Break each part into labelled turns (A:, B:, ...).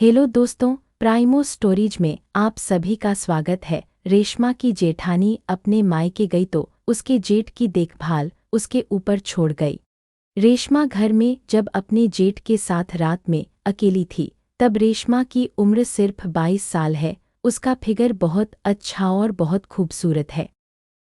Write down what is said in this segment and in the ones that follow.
A: Hello दोस्तों, प्राइमो stories में आप सभी का स्वागत है। रेशमा की जेठानी अपने मायके गई तो उसके जेठ की देखभाल उसके ऊपर छोड़ गई। रेशमा घर में जब अपने जेठ के साथ रात में अकेली थी, तब रेशमा की उम्र सिर्फ 22 साल है। उसका फिगर बहुत अच्छा और बहुत खूबसूरत है।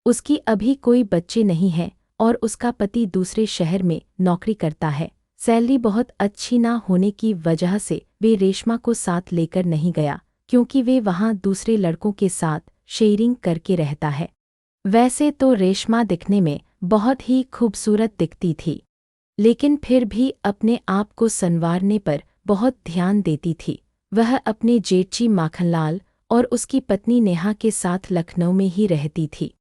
A: उसकी अभी कोई बच्चे नहीं हैं और उसका पति दूसरे शहर में नौकरी करता है। सैलरी बहुत अच्छी ना होने की वजह से वे रेशमा को साथ लेकर नहीं गया, क्योंकि वे वहाँ दूसरे लड़कों के साथ शेयरिंग करके रहता है। वैसे तो रेशमा दिखने में बहुत ही खूबसूरत दिखती थी, लेकिन फिर भी अपने आप को संवारने पर बहुत ध्यान देती थी। वह अपने जेठजी माखनलाल और उसकी पत्नी नेहा के साथ लखनऊ में ही रहती थी।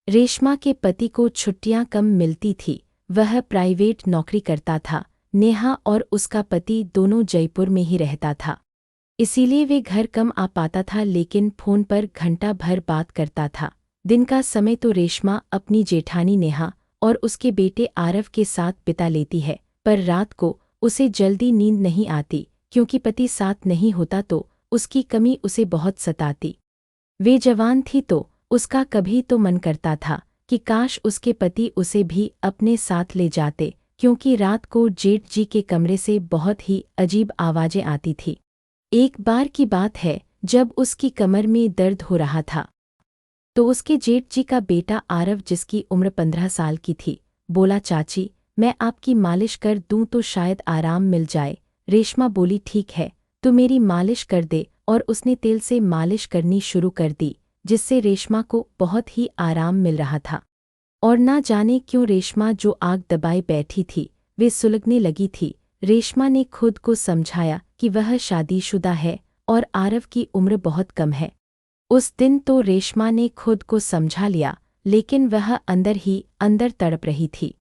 A: रेशमा के पति को छुट्टियां कम मिलती थी, वह प्राइवेट नौकरी करता था। नेहा और उसका पति दोनों जयपुर में ही रहता था, इसीलिए वे घर कम आ पाता था, लेकिन फ़ोन पर घंटा भर बात करता था। दिन का समय तो रेशमा अपनी जेठानी नेहा और उसके बेटे आरव के साथ बिता लेती है, पर रात को उसे जल्दी नींद नहीं आती, क्योंकि पति साथ नहीं होता तो उसकी कमी उसे बहुत सताती। वे जवान थी तो उसका कभी तो मन करता था कि काश उसके पति उसे भी अपने साथ ले जाते, क्योंकि रात को जेठ जी के कमरे से बहुत ही अजीब आवाज़ें आती थी। एक बार की बात है, जब उसकी कमर में दर्द हो रहा था तो उसके जेठ जी का बेटा आरव, जिसकी उम्र 15 साल की थी, बोला, चाची मैं आपकी मालिश कर दूं तो शायद आराम मिल जाए। रेशमा बोली, ठीक है, तू मेरी मालिश कर दे, और उसने तेल से मालिश करनी शुरू कर दी, जिससे रेशमा को बहुत ही आराम मिल रहा था। और ना जाने क्यों रेशमा जो आग दबाए बैठी थी वे सुलगने लगी थी। रेशमा ने खुद को समझाया कि वह शादीशुदा है और आरव की उम्र बहुत कम है। उस दिन तो रेशमा ने खुद को समझा लिया, लेकिन वह अंदर ही अंदर तड़प रही थी।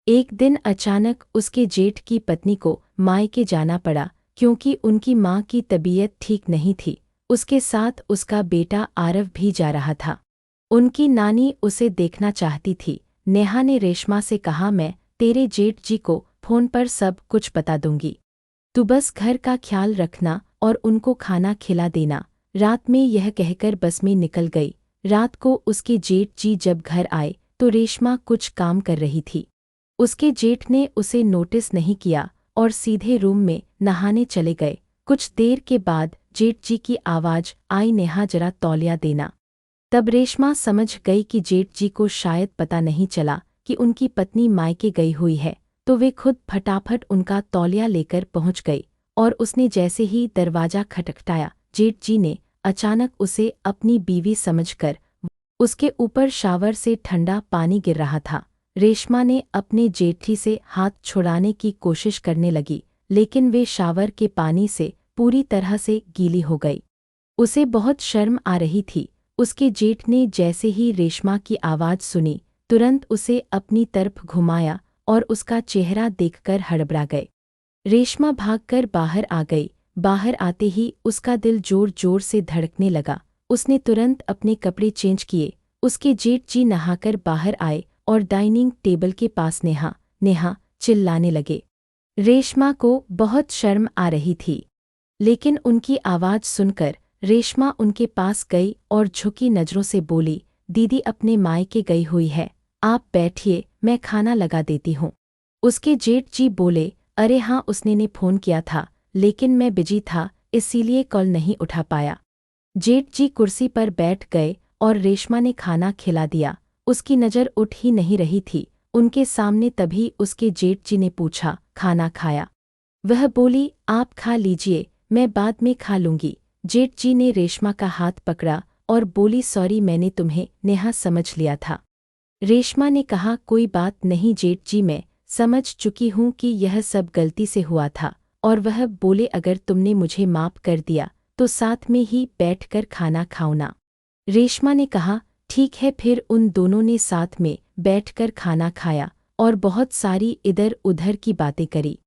A: एक दिन अचानक उसके जेठ की पत्नी को मायके जाना पड़ा, क्योंकि उनकी माँ की तबीयत ठीक नहीं थी। उसके साथ उसका बेटा आरव भी जा रहा था। उनकी नानी उसे देखना चाहती थी। नेहा ने रेशमा से कहा, मैं तेरे जेठ जी को फ़ोन पर सब कुछ बता दूंगी, तू बस घर का ख्याल रखना और उनको खाना खिला देना। रात में यह कहकर बस में निकल गई। रात को उसके जेठ जी जब घर आए तो रेशमा कुछ काम कर रही थी। उसके जेठ ने उसे नोटिस नहीं किया और सीधे रूम में नहाने चले गए। कुछ देर के बाद जेठ जी की आवाज़ आई, नेहा जरा तौलिया देना। तब रेशमा समझ गई कि जेठ जी को शायद पता नहीं चला कि उनकी पत्नी मायके गई हुई है, तो वे खुद फटाफट उनका तौलिया लेकर पहुंच गई। और उसने जैसे ही दरवाज़ा खटखटाया, जेठ जी ने अचानक उसे अपनी बीवी समझकर उसके ऊपर शावर से ठंडा पानी गिर रहा था। रेशमा ने अपने जेठी से हाथ छुड़ाने की कोशिश करने लगी, लेकिन वे शावर के पानी से पूरी तरह से गीली हो गई। उसे बहुत शर्म आ रही थी। उसके जेठ ने जैसे ही रेशमा की आवाज़ सुनी, तुरंत उसे अपनी तरफ घुमाया और उसका चेहरा देखकर हड़बड़ा गए। रेशमा भागकर बाहर आ गई। बाहर आते ही उसका दिल जोर जोर से धड़कने लगा। उसने तुरंत अपने कपड़े चेंज किए। उसके जेठ जी नहाकर बाहर आए और डाइनिंग टेबल के पास नेहा नेहा चिल्लाने लगे। रेशमा को बहुत शर्म आ रही थी, लेकिन उनकी आवाज़ सुनकर रेशमा उनके पास गई और झुकी नज़रों से बोली, दीदी अपने मायके गई हुई है, आप बैठिए, मैं खाना लगा देती हूँ। उसके जेठ जी बोले, अरे हाँ, उसने ने फ़ोन किया था, लेकिन मैं बिजी था, इसीलिए कॉल नहीं उठा पाया। जेठ जी कुर्सी पर बैठ गए और रेशमा ने खाना खिला दिया। उसकी नज़र उठ ही नहीं रही थी उनके सामने। तभी उसके जेठ जी ने पूछा, खाना खाया? वह बोली, आप खा लीजिए, मैं बाद में खा लूँगी। जेठ जी ने रेशमा का हाथ पकड़ा और बोली, सॉरी, मैंने तुम्हें नेहा समझ लिया था। रेशमा ने कहा, कोई बात नहीं जेठ जी, मैं समझ चुकी हूँ कि यह सब गलती से हुआ था। और वह बोले, अगर तुमने मुझे माफ़ कर दिया तो साथ में ही बैठकर खाना खाओ ना। रेशमा ने कहा, ठीक है। फिर उन दोनों ने साथ में बैठकर खाना खाया और बहुत सारी इधर उधर की बातें करी।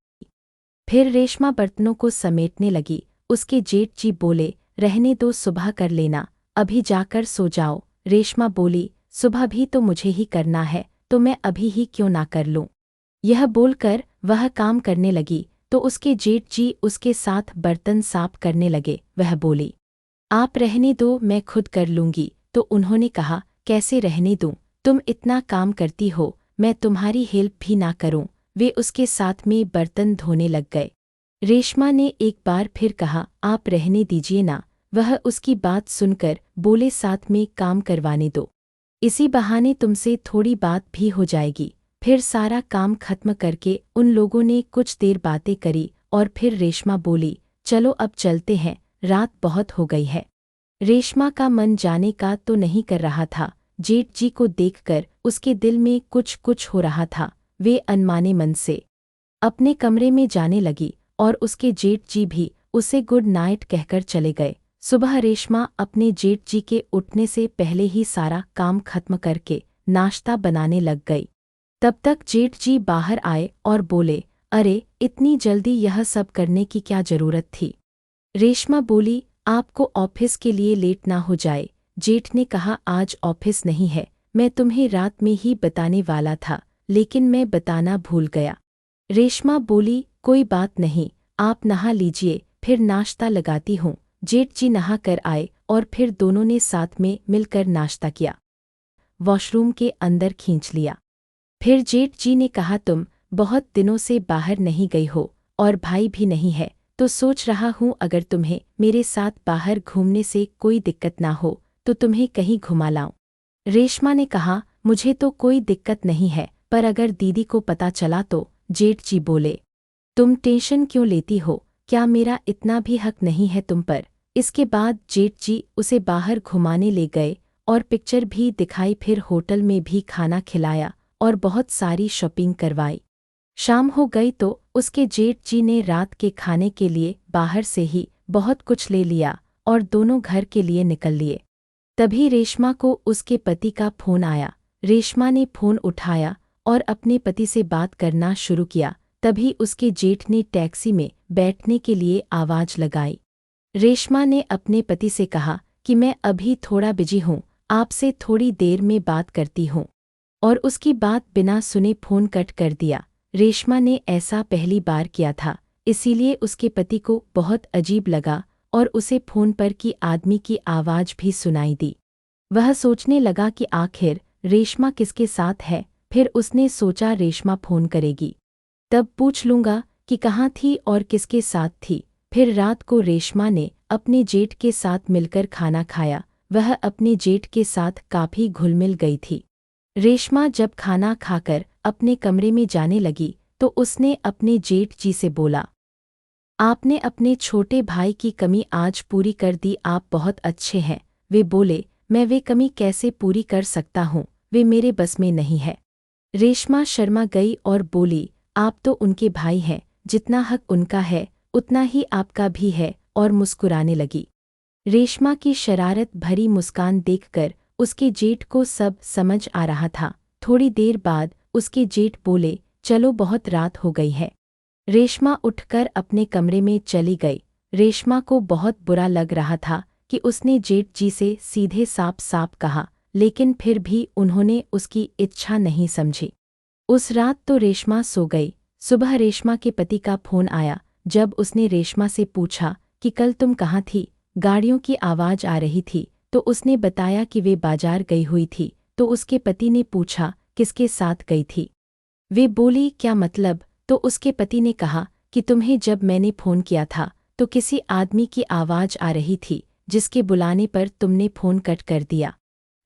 A: फिर रेशमा बर्तनों को समेटने लगी। उसके जेठ जी बोले, रहने दो, सुबह कर लेना, अभी जाकर सो जाओ। रेशमा बोली, सुबह भी तो मुझे ही करना है, तो मैं अभी ही क्यों ना कर लूं। यह बोलकर वह काम करने लगी। तो उसके जेठ जी उसके साथ बर्तन साफ करने लगे। वह बोली, आप रहने दो, मैं खुद कर लूँगी। तो उन्होंने कहा, कैसे रहने दूँ, तुम इतना काम करती हो, मैं तुम्हारी हेल्प भी ना करूँ। वे उसके साथ में बर्तन धोने लग गए। रेशमा ने एक बार फिर कहा, आप रहने दीजिए ना। वह उसकी बात सुनकर बोले, साथ में काम करवाने दो, इसी बहाने तुमसे थोड़ी बात भी हो जाएगी। फिर सारा काम खत्म करके उन लोगों ने कुछ देर बातें करी और फिर रेशमा बोली, चलो अब चलते हैं, रात बहुत हो गई है। रेशमा का मन जाने का तो नहीं कर रहा था। जेठ जी को देखकर उसके दिल में कुछ कुछ हो रहा था। वे अनमाने मन से अपने कमरे में जाने लगी और उसके जेठ जी भी उसे गुड नाइट कहकर चले गए। सुबह रेशमा अपने जेठ जी के उठने से पहले ही सारा काम खत्म करके नाश्ता बनाने लग गई। तब तक जेठ जी बाहर आए और बोले, अरे इतनी जल्दी यह सब करने की क्या जरूरत थी। रेशमा बोली, आपको ऑफिस के लिए लेट ना हो जाए। जेठ ने कहा, आज ऑफिस नहीं है, मैं तुम्हें रात में ही बताने वाला था, लेकिन मैं बताना भूल गया। रेशमा बोली, कोई बात नहीं, आप नहा लीजिए, फिर नाश्ता लगाती हूँ। जेठ जी नहा कर आए और फिर दोनों ने साथ में मिलकर नाश्ता किया, वॉशरूम के अंदर खींच लिया। फिर जेठ जी ने कहा, तुम बहुत दिनों से बाहर नहीं गई हो और भाई भी नहीं है, तो सोच रहा हूँ अगर तुम्हें मेरे साथ बाहर घूमने से कोई दिक्कत ना हो तो तुम्हें कहीं घुमा लाऊं। रेशमा ने कहा, मुझे तो कोई दिक्कत नहीं है, पर अगर दीदी को पता चला तो। जेठ जी बोले, तुम टेंशन क्यों लेती हो, क्या मेरा इतना भी हक नहीं है तुम पर। इसके बाद जेठ जी उसे बाहर घुमाने ले गए और पिक्चर भी दिखाई, फिर होटल में भी खाना खिलाया और बहुत सारी शॉपिंग करवाई। शाम हो गई तो उसके जेठ जी ने रात के खाने के लिए बाहर से ही बहुत कुछ ले लिया और दोनों घर के लिए निकल लिए। तभी रेशमा को उसके पति का फ़ोन आया। रेशमा ने फ़ोन उठाया और अपने पति से बात करना शुरू किया। तभी उसके जेठ ने टैक्सी में बैठने के लिए आवाज़ लगाई। रेशमा ने अपने पति से कहा कि मैं अभी थोड़ा बिजी हूँ, आपसे थोड़ी देर में बात करती हूँ, और उसकी बात बिना सुने फ़ोन कट कर दिया। रेशमा ने ऐसा पहली बार किया था, इसीलिए उसके पति को बहुत अजीब लगा और उसे फ़ोन पर की आदमी की आवाज़ भी सुनाई दी। वह सोचने लगा कि आखिर रेशमा किसके साथ है। फिर उसने सोचा, रेशमा फ़ोन करेगी तब पूछ लूँगा कि कहाँ थी और किसके साथ थी। फिर रात को रेशमा ने अपने जेठ के साथ मिलकर खाना खाया। वह अपने जेठ के साथ काफ़ी घुल मिल गई थी। रेशमा जब खाना खाकर अपने कमरे में जाने लगी तो उसने अपने जेठ जी से बोला, आपने अपने छोटे भाई की कमी आज पूरी कर दी, आप बहुत अच्छे हैं। वे बोले, मैं वे कमी कैसे पूरी कर सकता हूँ, वे मेरे बस में नहीं है। रेशमा शर्मा गई और बोली, आप तो उनके भाई हैं, जितना हक उनका है उतना ही आपका भी है, और मुस्कुराने लगी। रेशमा की शरारत भरी मुस्कान देखकर उसके जेठ को सब समझ आ रहा था। थोड़ी देर बाद उसके जेठ बोले, चलो बहुत रात हो गई है। रेशमा उठकर अपने कमरे में चली गई। रेशमा को बहुत बुरा लग रहा था कि उसने जेठ जी से सीधे साफ साफ कहा, लेकिन फिर भी उन्होंने उसकी इच्छा नहीं समझी। उस रात तो रेशमा सो गई। सुबह रेशमा के पति का फ़ोन आया। जब उसने रेशमा से पूछा कि कल तुम कहाँ थी, गाड़ियों की आवाज़ आ रही थी, तो उसने बताया कि वे बाजार गई हुई थी। तो उसके पति ने पूछा, किसके साथ गई थी। वे बोली, क्या मतलब। तो उसके पति ने कहा कि तुम्हें जब मैंने फ़ोन किया था तो किसी आदमी की आवाज़ आ रही थी, जिसके बुलाने पर तुमने फ़ोन कट कर दिया।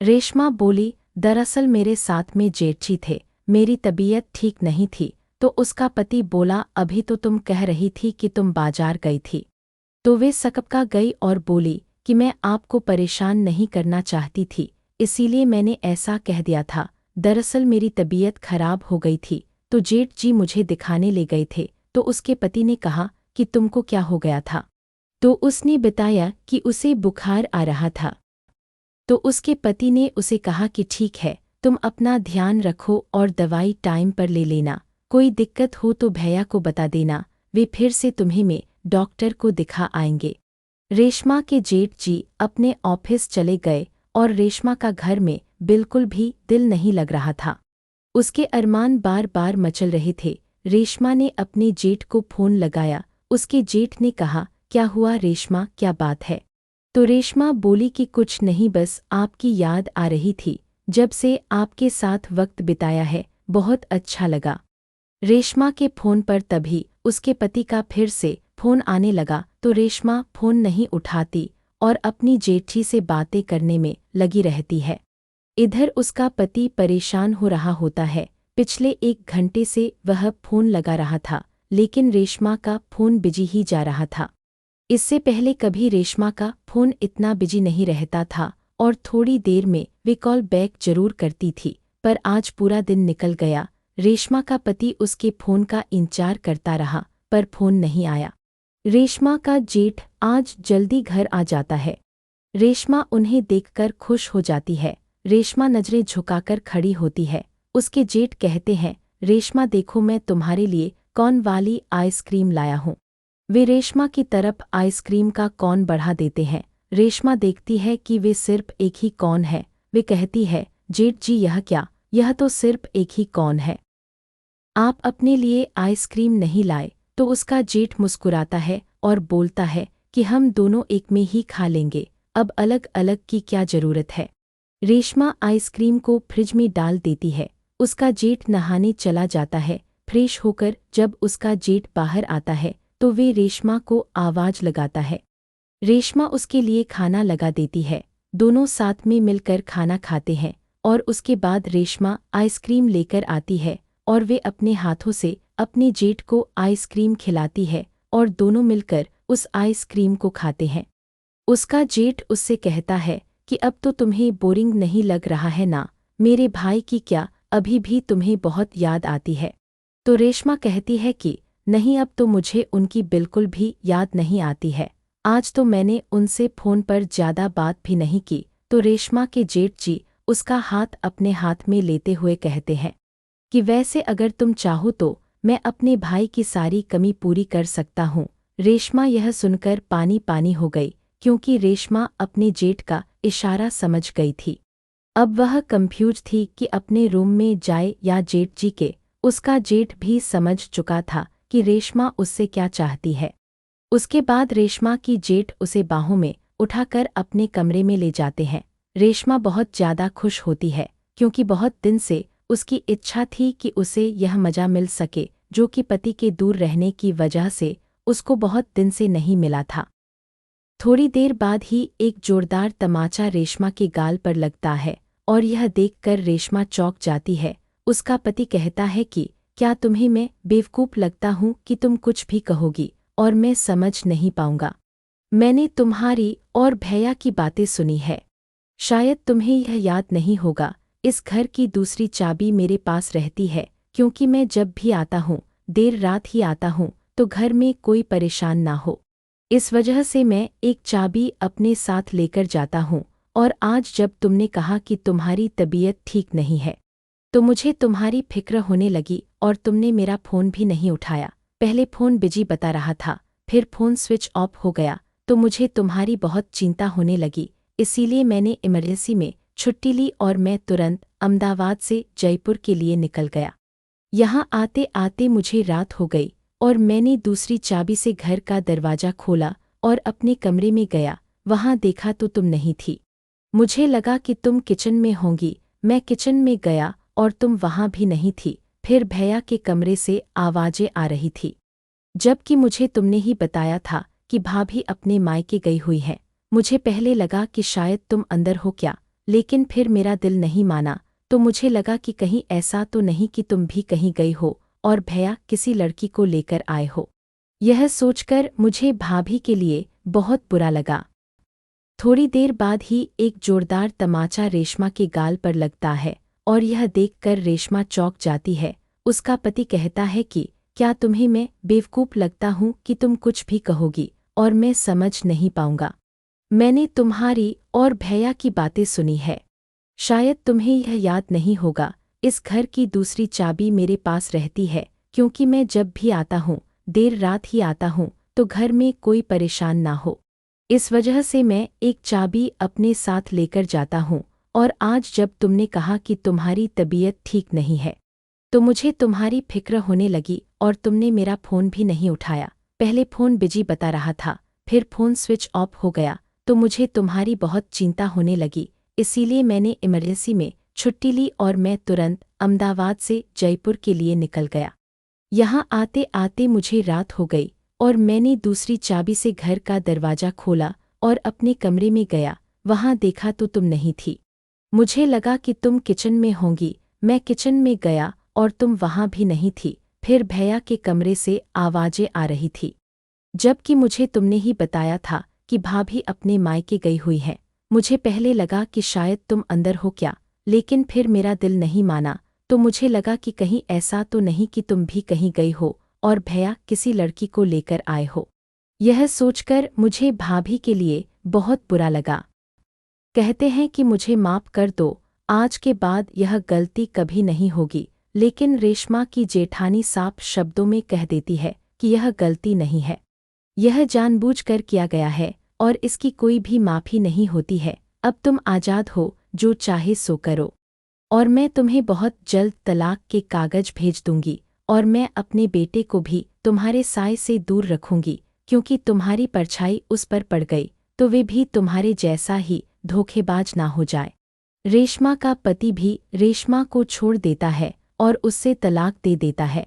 A: रेशमा बोली, दरअसल मेरे साथ में जेठी थे, मेरी तबीयत ठीक नहीं थी। तो उसका पति बोला, अभी तो तुम कह रही थी कि तुम बाजार गई थी। तो वे सकपका गई और बोली कि मैं आपको परेशान नहीं करना चाहती थी, इसीलिए मैंने ऐसा कह दिया था। दरअसल मेरी तबीयत खराब हो गई थी, तो जेठ जी मुझे दिखाने ले गए थे। तो उसके पति ने कहा कि तुमको क्या हो गया था। तो उसने बताया कि उसे बुखार आ रहा था। तो उसके पति ने उसे कहा कि ठीक है, तुम अपना ध्यान रखो और दवाई टाइम पर ले लेना, कोई दिक्कत हो तो भैया को बता देना, वे फिर से तुम्हें में डॉक्टर को दिखा आएंगे। रेशमा के जेठ जी अपने ऑफिस चले गए और रेशमा का घर में बिल्कुल भी दिल नहीं लग रहा था। उसके अरमान बार बार मचल रहे थे। रेशमा ने अपने जेठ को फोन लगाया। उसके जेठ ने कहा, क्या हुआ रेशमा, क्या बात है? तो रेशमा बोली कि कुछ नहीं, बस आपकी याद आ रही थी। जब से आपके साथ वक्त बिताया है बहुत अच्छा लगा। रेशमा के फोन पर तभी उसके पति का फिर से फोन आने लगा तो रेशमा फोन नहीं उठाती और अपनी जेठी से बातें करने में लगी रहती है। इधर उसका पति परेशान हो रहा होता है। पिछले 1 घंटे से वह फोन लगा रहा था लेकिन रेशमा का फोन बिजी ही जा रहा था। इससे पहले कभी रेशमा का फोन इतना बिजी नहीं रहता था और थोड़ी देर में वे कॉल बैक जरूर करती थी, पर आज पूरा दिन निकल गया। रेशमा का पति उसके फोन का इंतजार करता रहा पर फोन नहीं आया। रेशमा का जेठ आज जल्दी घर आ जाता है। रेशमा उन्हें देखकर खुश हो जाती है। रेशमा नजरें झुकाकर खड़ी होती है। उसके जेठ कहते हैं, रेशमा देखो मैं तुम्हारे लिए कौन वाली आइसक्रीम लाया हूँ। वे रेशमा की तरफ आइसक्रीम का कौन बढ़ा देते हैं। रेशमा देखती है कि वे सिर्फ एक ही कौन है। वे कहती है, जेठ जी यह क्या, यह तो सिर्फ एक ही कौन है। आप अपने लिए आइसक्रीम नहीं लाए? तो उसका जेठ मुस्कुराता है और बोलता है कि हम दोनों एक में ही खा लेंगे, अब अलग अलग की क्या जरूरत है। रेशमा आइसक्रीम को फ्रिज में डाल देती है। उसका जेठ नहाने चला जाता है। फ्रेश होकर जब उसका जेठ बाहर आता है तो वे रेशमा को आवाज लगाता है। रेशमा उसके लिए खाना लगा देती है। दोनों साथ में मिलकर खाना खाते हैं और उसके बाद रेशमा आइसक्रीम लेकर आती है और वे अपने हाथों से अपने जेठ को आइसक्रीम खिलाती है और दोनों मिलकर उस आइसक्रीम को खाते हैं। उसका जेठ उससे कहता है कि अब तो तुम्हें बोरिंग नहीं लग रहा है ना? मेरे भाई की क्या अभी भी तुम्हें बहुत याद आती है? तो रेशमा कहती है कि नहीं, अब तो मुझे उनकी बिल्कुल भी याद नहीं आती है। आज तो मैंने उनसे फ़ोन पर ज़्यादा बात भी नहीं की। तो रेशमा के जेठ जी उसका हाथ अपने हाथ में लेते हुए कहते हैं कि वैसे अगर तुम चाहो तो मैं अपने भाई की सारी कमी पूरी कर सकता हूँ। रेशमा यह सुनकर पानी पानी हो गई क्योंकि रेशमा अपने जेठ का इशारा समझ गई थी। अब वह कंफ्यूज थी कि अपने रूम में जाए या जेठ जी के। उसका जेठ भी समझ चुका था कि रेशमा उससे क्या चाहती है। उसके बाद रेशमा की जेठ उसे बाहों में उठाकर अपने कमरे में ले जाते हैं। रेशमा बहुत ज़्यादा खुश होती है क्योंकि बहुत दिन से उसकी इच्छा थी कि उसे यह मज़ा मिल सके जो कि पति के दूर रहने की वजह से उसको बहुत दिन से नहीं मिला था। थोड़ी देर बाद ही एक जोरदार तमाचा रेशमा के गाल पर लगता है और यह देखकर रेशमा चौंक जाती है। उसका पति कहता है कि क्या तुम्हें मैं बेवकूफ़ लगता हूँ कि तुम कुछ भी कहोगी और मैं समझ नहीं पाऊंगा? मैंने तुम्हारी और भैया की बातें सुनी है। शायद तुम्हें यह याद नहीं होगा, इस घर की दूसरी चाबी मेरे पास रहती है क्योंकि मैं जब भी आता हूँ देर रात ही आता हूँ तो घर में कोई परेशान ना हो। इस वजह से मैं एक चाबी अपने साथ लेकर जाता हूँ और आज जब तुमने कहा कि तुम्हारी तबीयत ठीक नहीं है तो मुझे तुम्हारी फिक्र होने लगी और तुमने मेरा फ़ोन भी नहीं उठाया। पहले फ़ोन बिजी बता रहा था, फिर फ़ोन स्विच ऑफ हो गया तो मुझे तुम्हारी बहुत चिंता होने लगी। इसीलिए मैंने इमरजेंसी में छुट्टी ली और मैं तुरंत अहमदाबाद से जयपुर के लिए निकल गया। यहाँ आते आते मुझे रात हो गई और मैंने दूसरी चाबी से घर का दरवाज़ा खोला और अपने कमरे में गया। वहाँ देखा तो तुम नहीं थी। मुझे लगा कि तुम किचन में होंगी। मैं किचन में गया और तुम वहाँ भी नहीं थी। फिर भैया के कमरे से आवाज़ें आ रही थी, जबकि मुझे तुमने ही बताया था कि भाभी अपने मायके गई हुई है। मुझे पहले लगा कि शायद तुम अंदर हो क्या, लेकिन फिर मेरा दिल नहीं माना तो मुझे लगा कि कहीं ऐसा तो नहीं कि तुम भी कहीं गई हो और भैया किसी लड़की को लेकर आए हो। यह सोचकर मुझे भाभी के लिए बहुत बुरा लगा। थोड़ी देर बाद ही एक जोरदार तमाचा रेशमा के गाल पर लगता है और यह देखकर रेशमा चौंक जाती है। उसका पति कहता है कि क्या तुम्हें मैं बेवकूफ़ लगता हूँ कि तुम कुछ भी कहोगी और मैं समझ नहीं पाऊंगा? मैंने तुम्हारी और भैया की बातें सुनी है। शायद तुम्हें यह याद नहीं होगा, इस घर की दूसरी चाबी मेरे पास रहती है क्योंकि मैं जब भी आता हूँ देर रात ही आता हूँ तो घर में कोई परेशान ना हो। इस वजह से मैं एक चाबी अपने साथ लेकर जाता हूँ और आज जब तुमने कहा कि तुम्हारी तबीयत ठीक नहीं है तो मुझे तुम्हारी फिक्र होने लगी और तुमने मेरा फ़ोन भी नहीं उठाया। पहले फ़ोन बिजी बता रहा था, फिर फ़ोन स्विच ऑफ हो गया, तो मुझे तुम्हारी बहुत चिंता होने लगी। इसीलिए मैंने इमरजेंसी में छुट्टी ली और मैं तुरंत अहमदाबाद से जयपुर के लिए निकल गया। यहाँ आते आते मुझे रात हो गई और मैंने दूसरी चाबी से घर का दरवाज़ा खोला और अपने कमरे में गया। वहाँ देखा तो तुम नहीं थी। मुझे लगा कि तुम किचन में होंगी। मैं किचन में गया और तुम वहाँ भी नहीं थी। फिर भैया के कमरे से आवाज़ें आ रही थी, जबकि मुझे तुमने ही बताया था कि भाभी अपने मायके गई हुई है। मुझे पहले लगा कि शायद तुम अंदर हो क्या, लेकिन फिर मेरा दिल नहीं माना, तो मुझे लगा कि कहीं ऐसा तो नहीं कि तुम भी कहीं गई हो और भैया किसी लड़की को लेकर आए हो। यह सोचकर मुझे भाभी के लिए बहुत बुरा लगा। कहते हैं कि मुझे माफ़ कर दो, आज के बाद यह गलती कभी नहीं होगी। लेकिन रेशमा की जेठानी साफ शब्दों में कह देती है कि यह गलती नहीं है, यह जानबूझकर किया गया है और इसकी कोई भी माफ़ी नहीं होती है। अब तुम आज़ाद हो, जो चाहे सो करो। और मैं तुम्हें बहुत जल्द तलाक के कागज भेज दूंगी और मैं अपने बेटे को भी तुम्हारे साए से दूर रखूंगी, क्योंकि तुम्हारी परछाई उस पर पड़ गई तो वे भी तुम्हारे जैसा ही धोखेबाज ना हो जाए। रेशमा का पति भी रेशमा को छोड़ देता है और उससे तलाक दे देता है।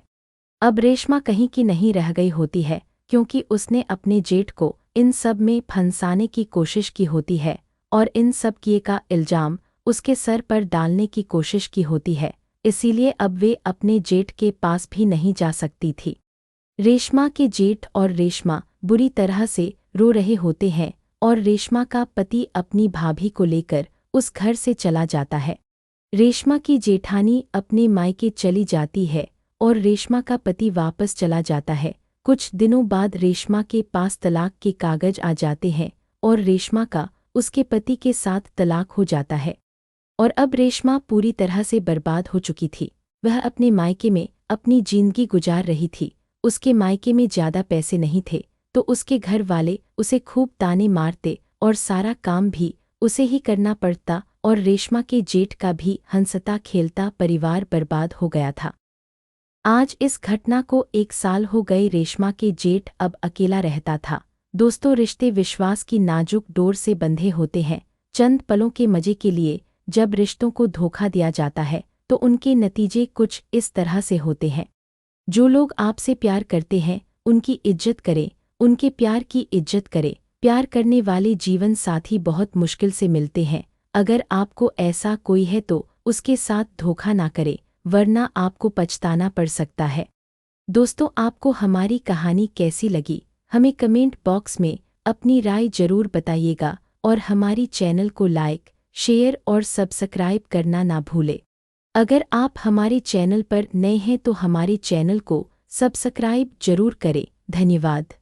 A: अब रेशमा कहीं की नहीं रह गई होती है, क्योंकि उसने अपने जेठ को इन सब में फंसाने की कोशिश की होती है और इन सब किए का इल्जाम उसके सर पर डालने की कोशिश की होती है। इसीलिए अब वे अपने जेठ के पास भी नहीं जा सकती थी। रेशमा के जेठ और रेशमा बुरी तरह से रो रहे होते हैं और रेशमा का पति अपनी भाभी को लेकर उस घर से चला जाता है। रेशमा की जेठानी अपने मायके चली जाती है और रेशमा का पति वापस चला जाता है। कुछ दिनों बाद रेशमा के पास तलाक के कागज आ जाते हैं और रेशमा का उसके पति के साथ तलाक हो जाता है। और अब रेशमा पूरी तरह से बर्बाद हो चुकी थी। वह अपने मायके में अपनी जिंदगी गुजार रही थी। उसके मायके में ज़्यादा पैसे नहीं थे, तो उसके घर वाले उसे खूब ताने मारते और सारा काम भी उसे ही करना पड़ता और रेशमा के जेठ का भी हंसता खेलता परिवार बर्बाद हो गया था। आज इस घटना को 1 साल हो गए। रेशमा के जेठ अब अकेला रहता था। दोस्तों, रिश्ते विश्वास की नाजुक डोर से बंधे होते हैं। चंद पलों के मजे के लिए जब रिश्तों को धोखा दिया जाता है तो उनके नतीजे कुछ इस तरह से होते हैं। जो लोग आपसे प्यार करते हैं उनकी इज्जत करें, उनके प्यार की इज्जत करें। प्यार करने वाले जीवन साथी बहुत मुश्किल से मिलते हैं। अगर आपको ऐसा कोई है तो उसके साथ धोखा ना करें, वरना आपको पछताना पड़ सकता है। दोस्तों, आपको हमारी कहानी कैसी लगी, हमें कमेंट बॉक्स में अपनी राय जरूर बताइएगा और हमारी चैनल को लाइक, शेयर और सब्सक्राइब करना ना भूलें। अगर आप हमारे चैनल पर नए हैं तो हमारे चैनल को सब्सक्राइब जरूर करें। धन्यवाद।